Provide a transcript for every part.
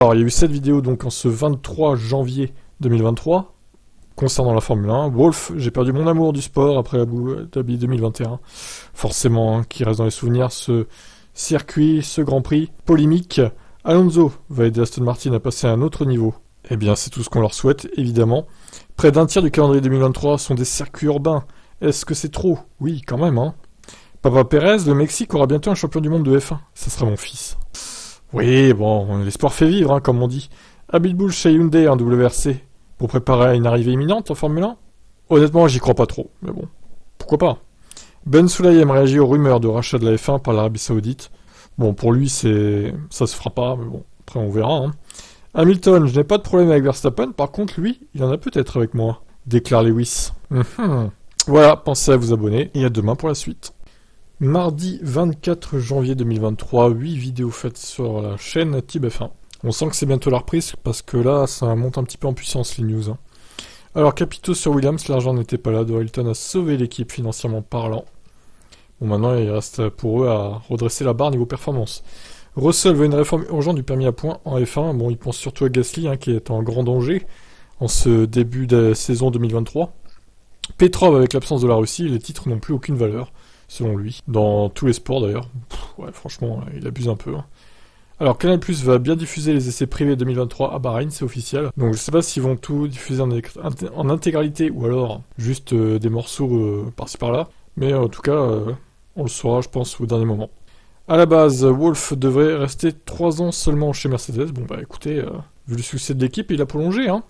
Alors, il y a eu cette vidéo donc en ce 23 janvier 2023 concernant la Formule 1. Wolf, j'ai perdu mon amour du sport après Abu Dhabi 2021. Forcément, hein, qui reste dans les souvenirs, ce circuit, ce Grand Prix polémique. Alonso va aider Aston Martin à passer à un autre niveau. Eh bien, c'est tout ce qu'on leur souhaite, évidemment. Près d'un tiers du calendrier 2023 sont des circuits urbains. Est-ce que c'est trop? Oui, quand même, hein. Papa Pérez, le Mexique aura bientôt un champion du monde de F1. Ça sera mon fils. Oui, bon, l'espoir fait vivre, hein, comme on dit. Abitbull chez Hyundai en WRC pour préparer une arrivée imminente en Formule 1? Honnêtement, j'y crois pas trop, mais bon, pourquoi pas. Ben Sulayem réagit aux rumeurs de rachat de la F1 par l'Arabie Saoudite. Bon, pour lui, ça se fera pas, mais bon, après on verra, hein. Hamilton, je n'ai pas de problème avec Verstappen, par contre, lui, il en a peut-être avec moi, déclare Lewis. Voilà, pensez à vous abonner, et à demain pour la suite. Mardi 24 janvier 2023, 8 vidéos faites sur la chaîne TibF1. On sent que c'est bientôt la reprise, parce que là, ça monte un petit peu en puissance, les news, hein. Alors, capitaux sur Williams, l'argent n'était pas là, Dorilton a sauvé l'équipe financièrement parlant. Bon, maintenant, il reste pour eux à redresser la barre niveau performance. Russell veut une réforme urgente du permis à points en F1. Bon, il pense surtout à Gasly, hein, qui est en grand danger en ce début de saison 2023. Petrov, avec l'absence de la Russie, les titres n'ont plus aucune valeur, selon lui. Dans tous les sports, d'ailleurs. Ouais, franchement, il abuse un peu, hein. Alors, Canal+ va bien diffuser les essais privés 2023 à Bahreïn, c'est officiel. Donc, je sais pas s'ils vont tout diffuser en intégralité ou alors juste des morceaux par-ci par-là. Mais en tout cas, on le saura, je pense, au dernier moment. À la base, Wolf devrait rester 3 ans seulement chez Mercedes. Bon, bah écoutez, vu le succès de l'équipe, il a prolongé, hein.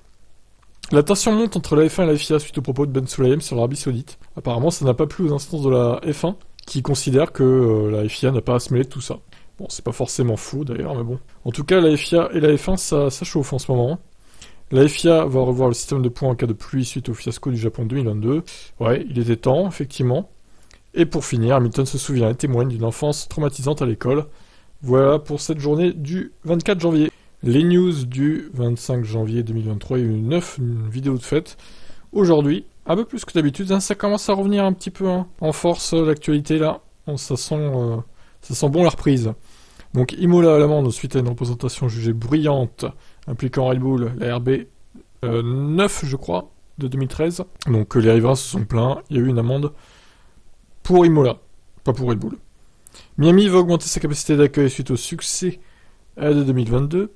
La tension monte entre la F1 et la FIA suite au propos de Ben Sulayem sur l'Arabie Saoudite. Apparemment, ça n'a pas plu aux instances de la F1 qui considèrent que la FIA n'a pas à se mêler de tout ça. Bon, c'est pas forcément faux d'ailleurs, mais bon. En tout cas, la FIA et la F1, ça chauffe en ce moment. La FIA va revoir le système de points en cas de pluie suite au fiasco du Japon 2022. Ouais, il était temps, effectivement. Et pour finir, Hamilton se souvient et témoigne d'une enfance traumatisante à l'école. Voilà pour cette journée du 24 janvier. Les news du 25 janvier 2023, il y a eu 9 vidéos de fête. Aujourd'hui, un peu plus que d'habitude, hein, ça commence à revenir un petit peu, hein, en force, l'actualité là. Bon, ça sent bon la reprise. Donc Imola à l'amende suite à une représentation jugée bruyante impliquant Red Bull, la RB 9 je crois, de 2013. Donc les riverains se sont plaints, il y a eu une amende pour Imola, pas pour Red Bull. Miami va augmenter sa capacité d'accueil suite au succès de 2022.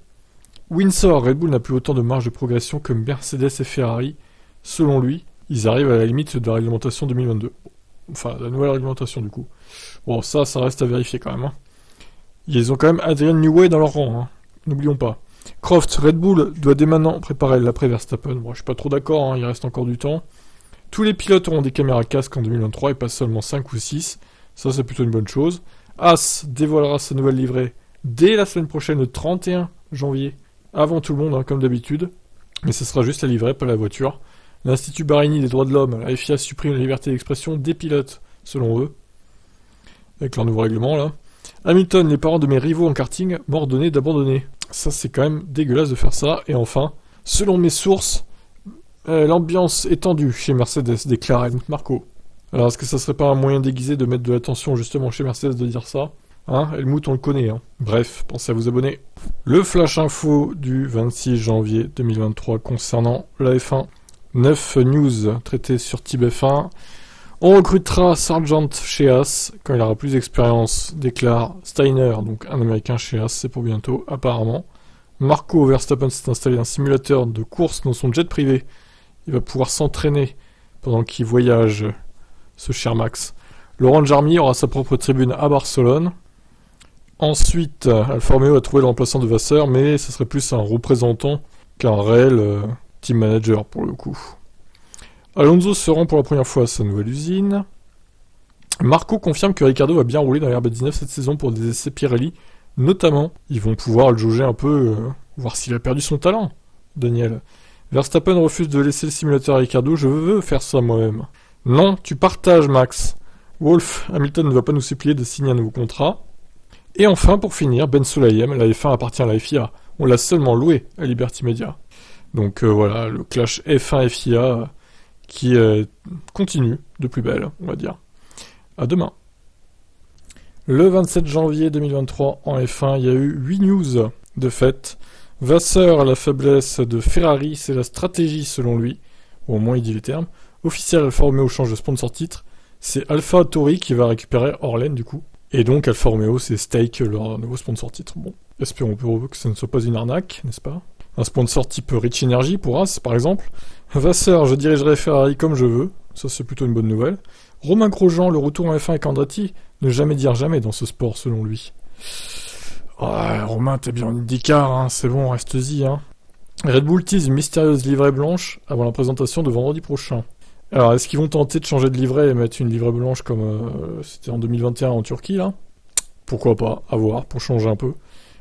Windsor, Red Bull n'a plus autant de marge de progression que Mercedes et Ferrari. Selon lui, ils arrivent à la limite de la réglementation 2022. Enfin, la nouvelle réglementation du coup. Bon, ça reste à vérifier quand même, hein. Ils ont quand même Adrian Newey dans leur rang, hein. N'oublions pas. Croft, Red Bull doit dès maintenant préparer l'après Verstappen. Bon, je suis pas trop d'accord, hein, il reste encore du temps. Tous les pilotes auront des caméras casque en 2023 et pas seulement 5 ou 6. Ça, c'est plutôt une bonne chose. As dévoilera sa nouvelle livrée dès la semaine prochaine, le 31 janvier. Avant tout le monde, hein, comme d'habitude. Mais ce sera juste la livrée, pas la voiture. L'Institut Bahreïni des droits de l'homme, la FIA supprime la liberté d'expression des pilotes, selon eux. Avec leur nouveau règlement, là. Hamilton, les parents de mes rivaux en karting m'ont ordonné d'abandonner. Ça, c'est quand même dégueulasse de faire ça. Et enfin, selon mes sources, l'ambiance est tendue chez Mercedes, déclare Helmut Marko. Alors, est-ce que ça serait pas un moyen déguisé de mettre de l'attention justement chez Mercedes de dire ça? Hein, Helmut, on le connaît, hein. Bref, pensez à vous abonner. Le flash info du 26 janvier 2023 concernant la F1. 9 news traitées sur TibF1. On recrutera Sargent chez As quand il aura plus d'expérience, déclare Steiner, donc un américain chez As, c'est pour bientôt, apparemment. Marco Verstappen s'est installé un simulateur de course dans son jet privé. Il va pouvoir s'entraîner pendant qu'il voyage, ce cher Max. Laurent Jarmy aura sa propre tribune à Barcelone. Ensuite, Alfa Romeo a trouvé le remplaçant de Vasseur, mais ce serait plus un représentant qu'un réel team manager pour le coup. Alonso se rend pour la première fois à sa nouvelle usine. Marco confirme que Ricciardo va bien rouler dans l'RB19 cette saison pour des essais Pirelli. Notamment, ils vont pouvoir le jauger un peu, voir s'il a perdu son talent, Daniel. Verstappen refuse de laisser le simulateur à Ricciardo, je veux faire ça moi-même. Non, tu partages Max. Wolf, Hamilton ne va pas nous supplier de signer un nouveau contrat. Et enfin, pour finir, Ben Sulayem, la F1 appartient à la FIA. On l'a seulement loué à Liberty Media. Donc voilà, le clash F1-FIA qui continue de plus belle, on va dire. À demain. Le 27 janvier 2023, en F1, il y a eu 8 news de fait. Vasseur a la faiblesse de Ferrari, c'est la stratégie selon lui. Bon, au moins il dit les termes. Officiel Alfa Romeo change de sponsor titre. C'est Alpha Tauri qui va récupérer Orlen du coup. Et donc Alfa Romeo c'est Stake, leur nouveau sponsor titre. Bon, espérons que ce ne soit pas une arnaque, n'est-ce pas? Un sponsor type Rich Energy pour As par exemple. Vasseur, je dirigerai Ferrari comme je veux. Ça c'est plutôt une bonne nouvelle. Romain Grosjean, le retour en F1 avec Andretti. Ne jamais dire jamais dans ce sport selon lui. Ouais, Romain, t'es bien en IndyCar, hein, c'est bon, reste-y. Hein. Red Bull tease une mystérieuse livrée blanche avant la présentation de vendredi prochain. Alors, est-ce qu'ils vont tenter de changer de livret et mettre une livrée blanche comme c'était en 2021 en Turquie, là? Pourquoi pas, à voir, pour changer un peu.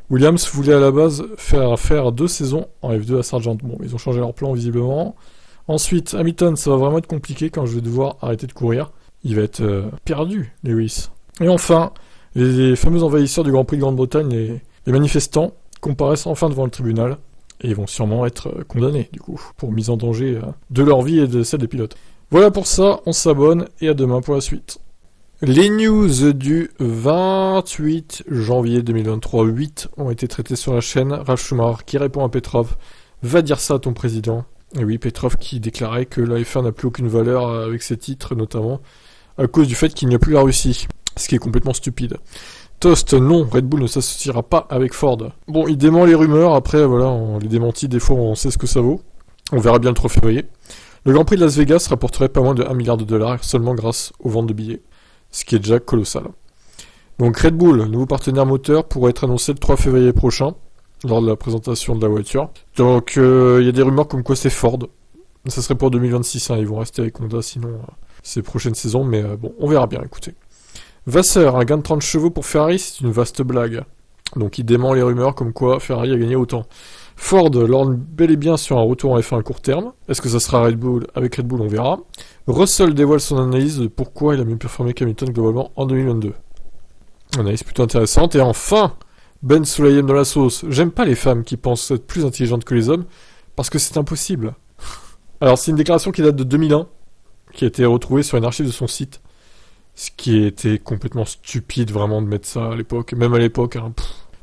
Williams voulait à la base faire 2 saisons en F2 à Sargent. Bon, ils ont changé leur plan visiblement. Ensuite, Hamilton, ça va vraiment être compliqué quand je vais devoir arrêter de courir. Il va être perdu, Lewis. Et enfin, les fameux envahisseurs du Grand Prix de Grande-Bretagne, les manifestants, comparaissent enfin devant le tribunal. Et ils vont sûrement être condamnés, du coup, pour mise en danger de leur vie et de celle des pilotes. Voilà pour ça, on s'abonne et à demain pour la suite. Les news du 28 janvier 2023, 8 ont été traitées sur la chaîne. Ralf Schumacher qui répond à Petrov, va dire ça à ton président. Et oui, Petrov qui déclarait que la F1 n'a plus aucune valeur avec ses titres notamment, à cause du fait qu'il n'y a plus la Russie. Ce qui est complètement stupide. Toast, non, Red Bull ne s'associera pas avec Ford. Bon, il dément les rumeurs, après voilà, on les démentit, des fois on sait ce que ça vaut. On verra bien le 3 février. Le Grand Prix de Las Vegas rapporterait pas moins de 1 milliard de dollars seulement grâce aux ventes de billets. Ce qui est déjà colossal. Donc Red Bull, nouveau partenaire moteur, pourrait être annoncé le 3 février prochain, lors de la présentation de la voiture. Donc il y a des rumeurs comme quoi c'est Ford. Ça serait pour 2026, hein, ils vont rester avec Honda sinon ces prochaines saisons, mais bon, on verra bien, écoutez. Vasseur, un gain de 30 chevaux pour Ferrari, c'est une vaste blague. Donc il dément les rumeurs comme quoi Ferrari a gagné autant. Ford lorgne bel et bien sur un retour en F1 à court terme. Est-ce que ça sera Red Bull? Avec Red Bull, on verra. Russell dévoile son analyse de pourquoi il a mieux performé qu'Hamilton globalement en 2022. Une analyse plutôt intéressante. Et enfin, Ben Sulayem dans la sauce. J'aime pas les femmes qui pensent être plus intelligentes que les hommes, parce que c'est impossible. Alors c'est une déclaration qui date de 2001, qui a été retrouvée sur une archive de son site. Ce qui était complètement stupide vraiment de mettre ça à l'époque, même à l'époque. Hein.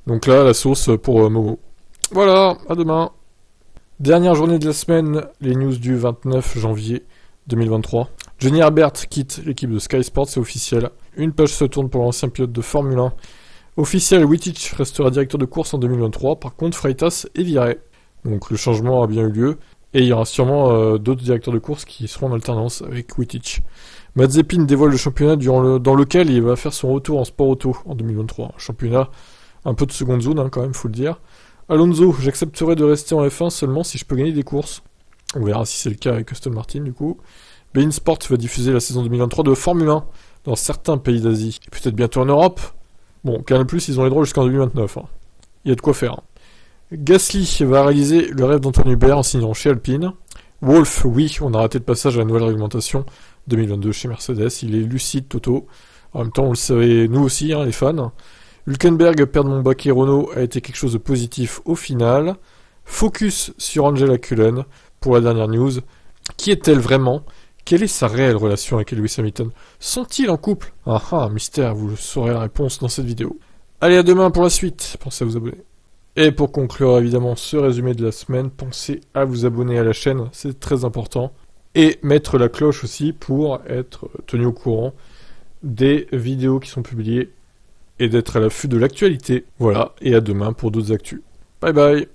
Donc là, la sauce pour Momo. Voilà, à demain. Dernière journée de la semaine, les news du 29 janvier 2023. Johnny Herbert quitte l'équipe de Sky Sports, c'est officiel. Une page se tourne pour l'ancien pilote de Formule 1. Officiel, Wittich restera directeur de course en 2023. Par contre, Freitas est viré. Donc le changement a bien eu lieu. Et il y aura sûrement d'autres directeurs de course qui seront en alternance avec Wittich. Mazepin dévoile le championnat dans lequel il va faire son retour en sport auto en 2023. Un championnat un peu de seconde zone, hein, quand même, faut le dire. Alonso, j'accepterai de rester en F1 seulement si je peux gagner des courses. On verra si c'est le cas avec Aston Martin, du coup. Bein Sport va diffuser la saison 2023 de Formule 1 dans certains pays d'Asie. Et peut-être bientôt en Europe. Bon, Canal+, ils ont les droits jusqu'en 2029. Hein. Il y a de quoi faire. Gasly va réaliser le rêve d'Antoine Hubert en signant chez Alpine. Wolff, oui, on a raté le passage à la nouvelle réglementation 2022 chez Mercedes. Il est lucide, Toto. En même temps, on le savait, nous aussi, hein, les fans. Hülkenberg perdre mon baquet Renault a été quelque chose de positif au final. Focus sur Angela Cullen pour la dernière news. Qui est-elle vraiment? Quelle est sa réelle relation avec Lewis Hamilton? Sont-ils en couple? Ah, mystère, vous saurez la réponse dans cette vidéo. Allez, à demain pour la suite. Pensez à vous abonner. Et pour conclure évidemment ce résumé de la semaine, pensez à vous abonner à la chaîne, c'est très important. Et mettre la cloche aussi pour être tenu au courant des vidéos qui sont publiées et d'être à l'affût de l'actualité. Voilà, et à demain pour d'autres actus. Bye bye.